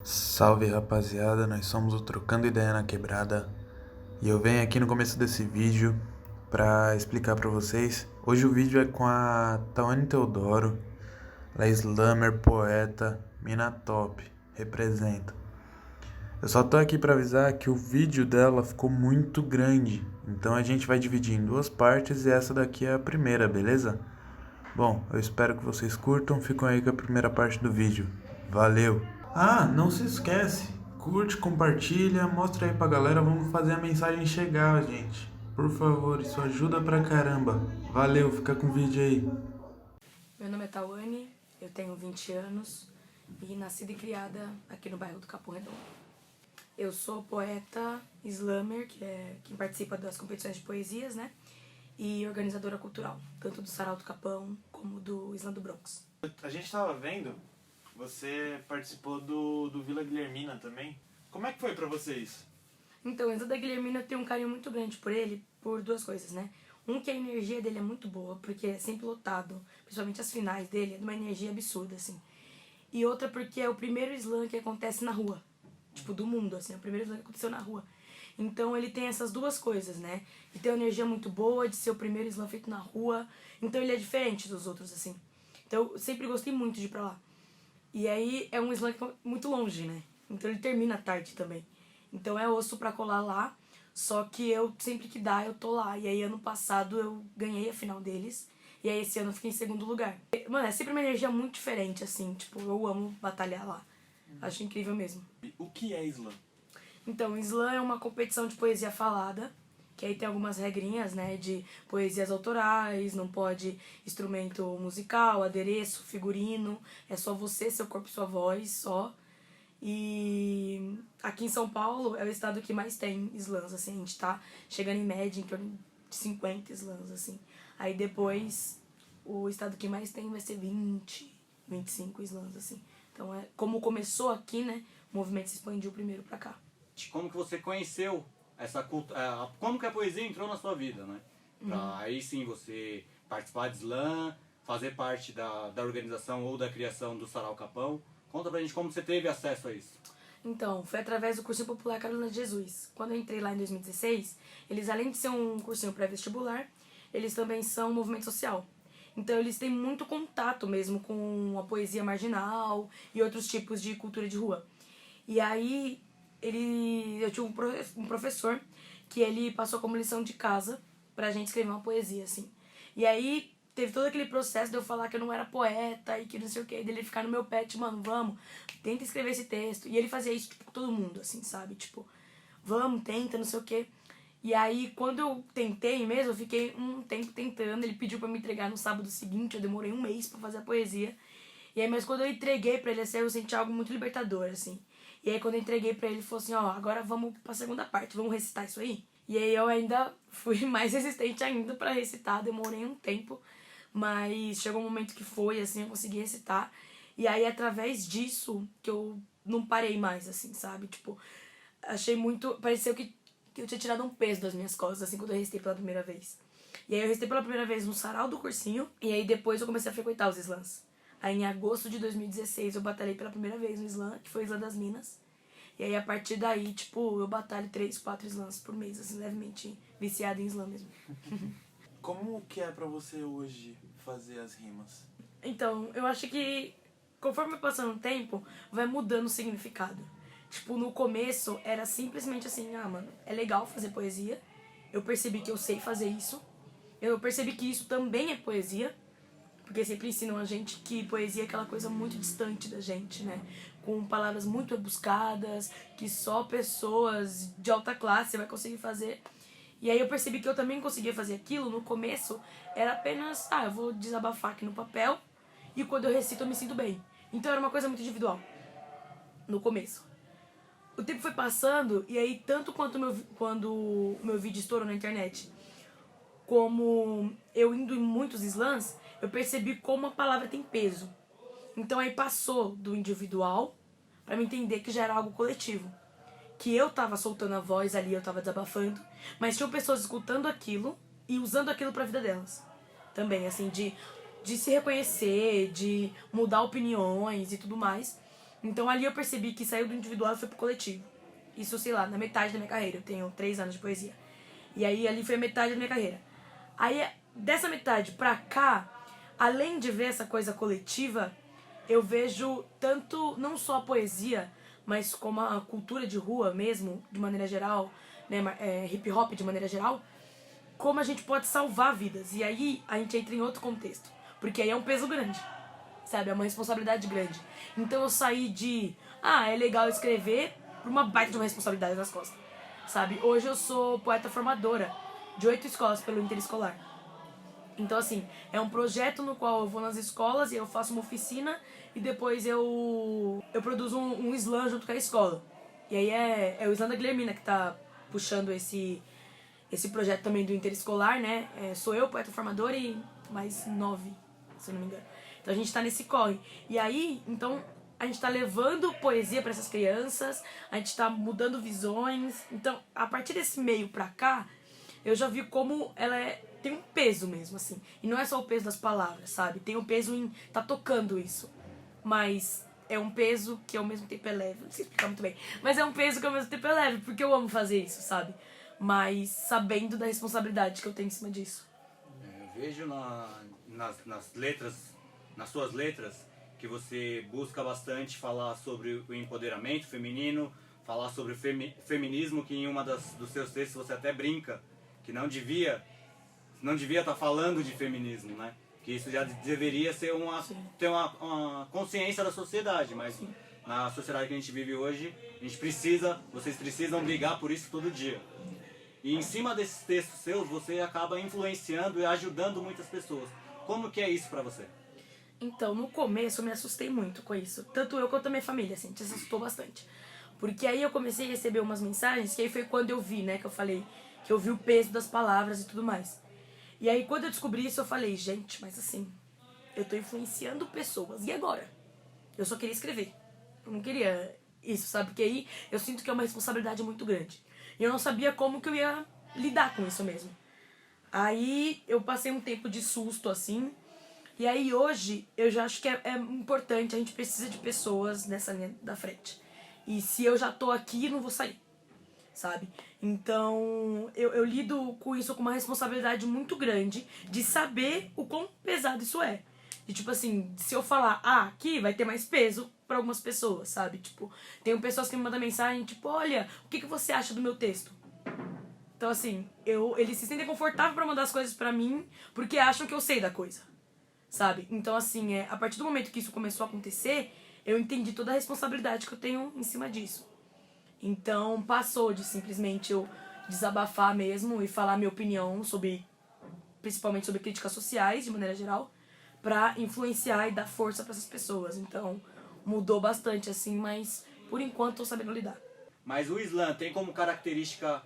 Salve rapaziada, nós somos o Trocando Ideia na Quebrada e eu venho aqui no começo desse vídeo pra explicar pra vocês. Hoje o vídeo é com a Tawane Teodoro, ela é slammer, poeta, mina top, representa. Eu só tô aqui pra avisar que o vídeo dela ficou muito grande, então a gente vai dividir em duas partes e essa daqui é a primeira, beleza? Bom, eu espero que vocês curtam, ficam aí com a primeira parte do vídeo. Valeu! Ah, não se esquece, curte, compartilha, mostra aí pra galera, vamos fazer a mensagem chegar, gente. Por favor, isso ajuda pra caramba. Valeu, fica com o vídeo aí. Meu nome é Tawane, eu tenho 20 anos e nascida e criada aqui no bairro do Capão Redondo. Eu sou poeta, slammer, que é quem participa das competições de poesias, né? E organizadora cultural, tanto do Sarau do Capão como do Slam do Bronx. A gente tava vendo, você participou do Vila Guilhermina também. Como é que foi pra vocês? Então, o Slam da Guilhermina eu tenho um carinho muito grande por ele, por duas coisas, né? Um, que a energia dele é muito boa, porque é sempre lotado, principalmente as finais dele, é de uma energia absurda, assim. E outra porque é o primeiro slam que acontece na rua, tipo, do mundo, assim, é o primeiro slam que aconteceu na rua. Então ele tem essas duas coisas, né? De ter uma energia muito boa, de ser o primeiro slam feito na rua, então ele é diferente dos outros, assim. Então eu sempre gostei muito de ir pra lá. E aí é um slam que é muito longe, né? Então ele termina à tarde também. Então é osso pra colar lá, só que eu, sempre que dá, eu tô lá. E aí ano passado eu ganhei a final deles, e aí esse ano eu fiquei em segundo lugar. Mano, é sempre uma energia muito diferente, assim, tipo, eu amo batalhar lá. Acho incrível mesmo. O que é slam? Então, slam é uma competição de poesia falada, que aí tem algumas regrinhas, né, de poesias autorais, não pode instrumento musical, adereço, figurino, é só você, seu corpo e sua voz, só. E aqui em São Paulo é o estado que mais tem slams, assim, a gente tá chegando em média em torno de 50 slams, assim. Aí depois o estado que mais tem vai ser 20, 25 slams, assim. Então é como começou aqui, né, o movimento se expandiu primeiro pra cá. Como que você conheceu essa cultura, como que a poesia entrou na sua vida, né? Pra aí sim você participar de slam, fazer parte da organização ou da criação do Sarau Capão. Conta pra gente como você teve acesso a isso. Então, foi através do Cursinho Popular Carolina de Jesus. Quando eu entrei lá em 2016, eles, além de ser um cursinho pré-vestibular, eles também são um movimento social. Então, eles têm muito contato mesmo com a poesia marginal e outros tipos de cultura de rua. E aí, eu tinha um professor que ele passou como lição de casa pra gente escrever uma poesia, assim. E aí, teve todo aquele processo de eu falar que eu não era poeta e que não sei o que, dele ficar no meu pé, tipo, mano, vamos, tenta escrever esse texto. E ele fazia isso, tipo, com todo mundo, assim, sabe? Tipo, vamos, tenta, não sei o que. E aí, quando eu tentei mesmo, eu fiquei um tempo tentando. Ele pediu pra me entregar no sábado seguinte, eu demorei um mês pra fazer a poesia. E aí, mas quando eu entreguei pra ele, assim, eu senti algo muito libertador, assim. E aí, quando eu entreguei pra ele, ele falou assim, ó, agora vamos pra segunda parte, vamos recitar isso aí? E aí, eu ainda fui mais resistente ainda pra recitar, demorei um tempo. Mas chegou um momento que foi, assim, eu consegui recitar. E aí, através disso, que eu não parei mais, assim, sabe? Tipo, achei muito... Pareceu que eu tinha tirado um peso das minhas costas, assim, quando eu recitei pela primeira vez. E aí eu recitei pela primeira vez no sarau do cursinho. E aí depois eu comecei a frequentar os slams. Aí em agosto de 2016 eu batalhei pela primeira vez no slam, que foi o Slam das Minas. E aí a partir daí, tipo, eu batalho 3, 4 slams por mês, assim, levemente viciada em slam mesmo. Como que é pra você hoje fazer as rimas? Então, eu acho que conforme vai passando o tempo, vai mudando o significado. Tipo, no começo era simplesmente assim, ah, mano, é legal fazer poesia. Eu percebi que eu sei fazer isso. Eu percebi que isso também é poesia. Porque sempre ensinam a gente que poesia é aquela coisa muito distante da gente, né? Com palavras muito rebuscadas, que só pessoas de alta classe vai conseguir fazer. E aí eu percebi que eu também conseguia fazer aquilo. No começo era apenas, ah, eu vou desabafar aqui no papel e quando eu recito eu me sinto bem. Então era uma coisa muito individual, no começo. O tempo foi passando e aí tanto quando o meu vídeo estourou na internet, como eu indo em muitos slams, eu percebi como a palavra tem peso. Então aí passou do individual pra me entender que já era algo coletivo. Que eu tava soltando a voz ali, eu tava desabafando, mas tinham pessoas escutando aquilo e usando aquilo pra vida delas. Também, assim, de se reconhecer, de mudar opiniões e tudo mais. Então ali eu percebi que saiu do individual e foi pro coletivo. Isso, sei lá, na metade da minha carreira. Eu tenho 3 anos de poesia. E aí ali foi a metade da minha carreira. Aí dessa metade pra cá, além de ver essa coisa coletiva, eu vejo tanto, não só a poesia, mas como a cultura de rua mesmo, de maneira geral, né, hip hop de maneira geral, como a gente pode salvar vidas. E aí a gente entra em outro contexto, porque aí é um peso grande, sabe? É uma responsabilidade grande. Então eu saí de, é legal escrever, pra uma baita de uma responsabilidade nas costas, sabe? Hoje eu sou poeta formadora de 8 escolas pelo Interescolar. Então, assim, é um projeto no qual eu vou nas escolas e eu faço uma oficina e depois eu produzo um slam junto com a escola. E aí é o slam da Guilhermina que tá puxando esse projeto também do Interescolar, né? Sou eu, poeta formador, e mais 9, se eu não me engano. Então a gente tá nesse corre. E aí, então, a gente tá levando poesia para essas crianças, a gente tá mudando visões. Então, a partir desse meio pra cá, eu já vi como ela tem um peso mesmo, assim. E não é só o peso das palavras, sabe? Tem um peso em tá tocando isso. Mas é um peso que ao mesmo tempo é leve. Não sei explicar muito bem. Mas é um peso que ao mesmo tempo é leve, porque eu amo fazer isso, sabe? Mas sabendo da responsabilidade que eu tenho em cima disso. Eu vejo nas letras, nas suas letras, que você busca bastante falar sobre o empoderamento feminino, falar sobre o feminismo, que em uma dos seus textos você até brinca, que não devia estar falando de feminismo, né? Que isso já deveria ser ter uma consciência da sociedade, mas sim, na sociedade que a gente vive hoje, vocês precisam brigar por isso todo dia. E em cima desses textos seus, você acaba influenciando e ajudando muitas pessoas. Como que é isso pra você? Então, no começo eu me assustei muito com isso. Tanto eu quanto a minha família, assim, te assustou bastante. Porque aí eu comecei a receber umas mensagens, que aí foi quando eu vi, né, que eu falei, que eu vi o peso das palavras e tudo mais. E aí quando eu descobri isso, eu falei, gente, mas assim, eu tô influenciando pessoas. E agora? Eu só queria escrever. Eu não queria isso, sabe? Porque aí eu sinto que é uma responsabilidade muito grande. E eu não sabia como que eu ia lidar com isso mesmo. Aí eu passei um tempo de susto, assim. E aí hoje eu já acho que é importante, a gente precisa de pessoas nessa linha da frente. E se eu já tô aqui, não vou sair, sabe? Então eu lido com isso com uma responsabilidade muito grande de saber o quão pesado isso é. E tipo assim, se eu falar aqui, vai ter mais peso pra algumas pessoas, sabe? Tipo, tem pessoas que me mandam mensagem, tipo, olha, o que você acha do meu texto? Então assim, eles se sentem confortáveis pra mandar as coisas pra mim, porque acham que eu sei da coisa, sabe? Então assim, a partir do momento que isso começou a acontecer, eu entendi toda a responsabilidade que eu tenho em cima disso. Então passou de simplesmente eu desabafar mesmo e falar minha opinião principalmente sobre críticas sociais, de maneira geral, pra influenciar e dar força pra essas pessoas. Então mudou bastante, assim, mas por enquanto tô sabendo lidar. Mas o slam tem como característica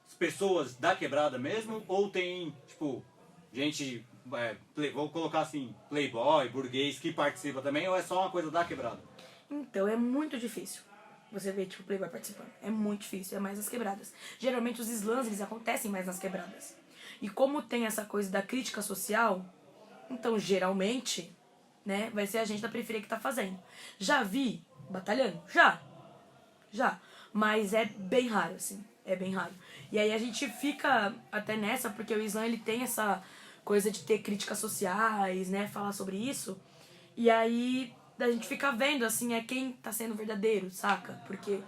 as pessoas da quebrada mesmo? Ou tem, tipo, gente, vou colocar assim, playboy, burguês, que participa também? Ou é só uma coisa da quebrada? Então é muito difícil você ver, tipo, playboy participando. É muito difícil, é mais nas quebradas. Geralmente os slams, eles acontecem mais nas quebradas. E como tem essa coisa da crítica social, então geralmente, né, vai ser a gente da periferia que tá fazendo. Já vi batalhando? Já. Mas é bem raro, assim. É bem raro. E aí a gente fica até nessa, porque o slam, ele tem essa coisa de ter críticas sociais, né, falar sobre isso. E aí a gente fica vendo, assim, quem tá sendo verdadeiro, saca? Porque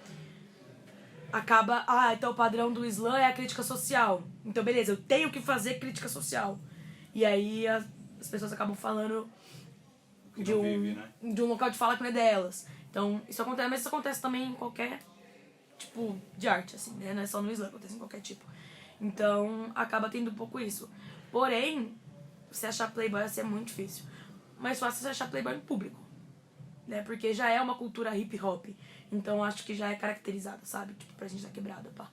acaba, então o padrão do slam é a crítica social. Então, beleza, eu tenho que fazer crítica social. E aí as pessoas acabam falando de um local de fala que não é delas. Então, isso acontece, mas isso acontece também em qualquer tipo de arte, assim, né? Não é só no slam, acontece em qualquer tipo. Então, acaba tendo um pouco isso. Porém, você achar playboy assim é muito difícil. Mais fácil você achar playboy no público, né? Porque já é uma cultura hip hop. Então, acho que já é caracterizado, sabe? Tipo, pra gente da quebrada, pá.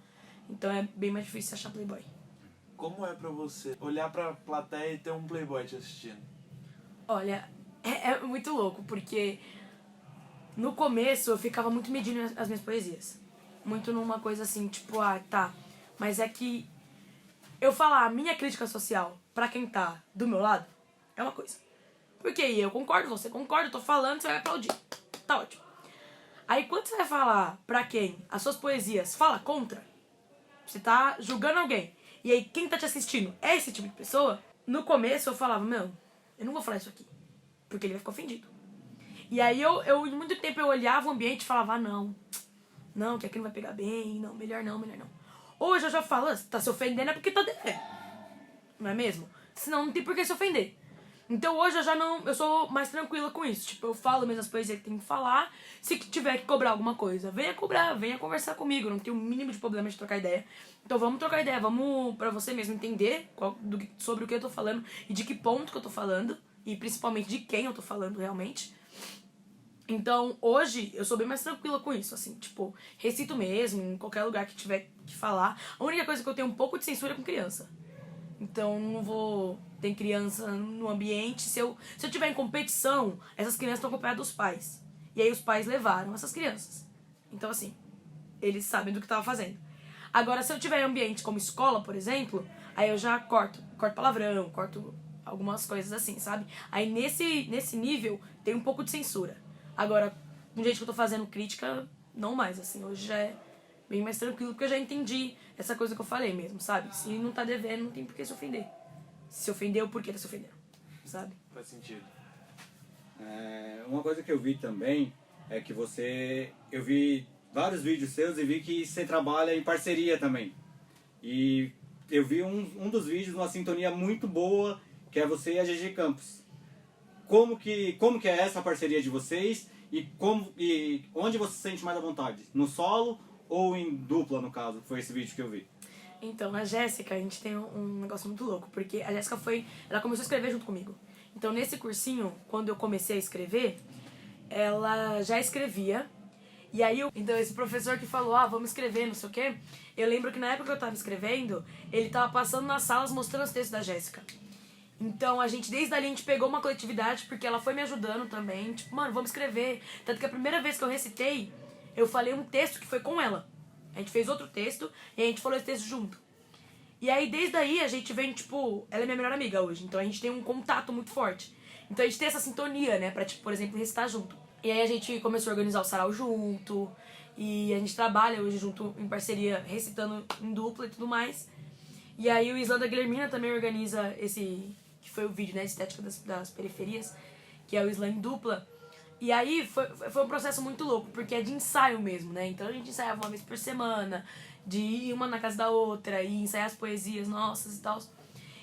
Então, é bem mais difícil achar playboy. Como é pra você olhar pra plateia e ter um playboy te assistindo? Olha, é muito louco, porque no começo eu ficava muito medindo as minhas poesias. Muito numa coisa assim, tipo, tá. Mas é que eu falar a minha crítica social pra quem tá do meu lado é uma coisa. Porque eu concordo, você concorda, eu tô falando, você vai aplaudir. tá ótimo. Aí quando você vai falar pra quem as suas poesias fala contra, você tá julgando alguém, e aí quem tá te assistindo é esse tipo de pessoa, no começo eu falava, meu, eu não vou falar isso aqui, porque ele vai ficar ofendido. E aí eu em muito tempo eu olhava o ambiente e falava, não, que aqui não vai pegar bem, não, melhor não. Hoje eu já falo, você tá se ofendendo é porque tá devendo, não é mesmo? Senão não tem por que se ofender. Então hoje eu sou mais tranquila com isso. Tipo, eu falo mesmo as poesias que tem que falar. Se tiver que cobrar alguma coisa, venha cobrar, venha conversar comigo. Não tenho o mínimo de problema de trocar ideia. Então vamos trocar ideia, vamos pra você mesmo entender sobre o que eu tô falando e de que ponto que eu tô falando. E principalmente de quem eu tô falando realmente. Então hoje eu sou bem mais tranquila com isso, assim, tipo, recito mesmo, em qualquer lugar que tiver que falar. A única coisa que eu tenho um pouco de censura é com criança. Então não vou ter criança no ambiente. Se eu tiver em competição, essas crianças estão acompanhadas dos pais. E aí os pais levaram essas crianças. Então assim, eles sabem do que tava fazendo. Agora, se eu tiver em ambiente como escola, por exemplo, aí eu já corto palavrão, corto algumas coisas assim, sabe? Aí nesse nível tem um pouco de censura. Agora, do jeito que eu tô fazendo crítica, não mais, assim, hoje já é bem mais tranquilo, porque eu já entendi essa coisa que eu falei mesmo, sabe? Se não tá devendo, não tem por que se ofender. Se ofendeu, por que tá se ofendendo, sabe? Faz sentido. Uma coisa que eu vi também é que eu vi vários vídeos seus e vi que você trabalha em parceria também. E eu vi um dos vídeos, uma sintonia muito boa, que é você e a GG Campos. Como que é essa parceria de vocês e onde você se sente mais à vontade? No solo ou em dupla, no caso? Foi esse vídeo que eu vi. Então, a Jéssica, a gente tem um negócio muito louco, porque a Jéssica ela começou a escrever junto comigo. Então, nesse cursinho, quando eu comecei a escrever, ela já escrevia. E aí, então, esse professor que falou, vamos escrever, não sei o quê, eu lembro que na época que eu tava escrevendo, ele tava passando nas salas mostrando os textos da Jéssica. Então, desde ali, a gente pegou uma coletividade, porque ela foi me ajudando também. Tipo, mano, vamos escrever. Tanto que a primeira vez que eu recitei, eu falei um texto que foi com ela. A gente fez outro texto e a gente falou esse texto junto. E aí, desde aí, a gente vem, tipo... Ela é minha melhor amiga hoje, então a gente tem um contato muito forte. Então a gente tem essa sintonia, né? Pra, tipo, por exemplo, recitar junto. E aí a gente começou a organizar o sarau junto. E a gente trabalha hoje junto, em parceria, recitando em dupla e tudo mais. E aí o Islanda Guilhermina também organiza esse... Que foi o vídeo, né? Estética das periferias. Que é o Slam em dupla. E aí foi um processo muito louco, porque é de ensaio mesmo, né? Então a gente ensaiava uma vez por semana, de ir uma na casa da outra, e ensaiar as poesias nossas e tal.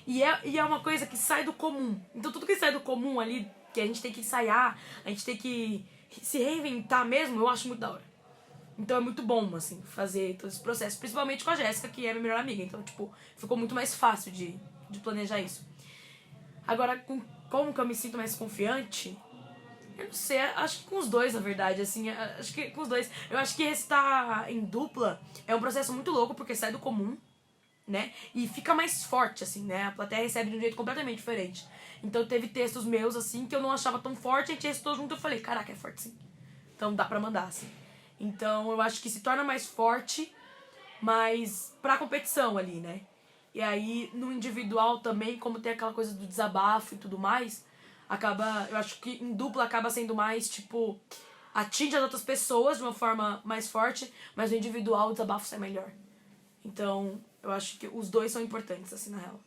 E é uma coisa que sai do comum. Então tudo que sai do comum ali, que a gente tem que ensaiar, a gente tem que se reinventar mesmo, eu acho muito da hora. Então é muito bom, assim, fazer todo esse processo. Principalmente com a Jéssica, que é minha melhor amiga. Então, tipo, ficou muito mais fácil de planejar isso. Agora, como que eu me sinto mais confiante... Eu não sei, acho que com os dois, na verdade, assim, acho que com os dois. Eu acho que recitar em dupla é um processo muito louco, porque sai do comum, né? E fica mais forte, assim, né? A plateia recebe de um jeito completamente diferente. Então teve textos meus, assim, que eu não achava tão forte, a gente recitou junto, eu falei, caraca, é forte sim. Então dá pra mandar, assim. Então eu acho que se torna mais forte, mas pra competição ali, né? E aí, no individual também, como tem aquela coisa do desabafo e tudo mais... eu acho que em dupla acaba sendo mais, tipo, atinge as outras pessoas de uma forma mais forte, mas no individual o desabafo sai melhor. Então, eu acho que os dois são importantes, assim, na real.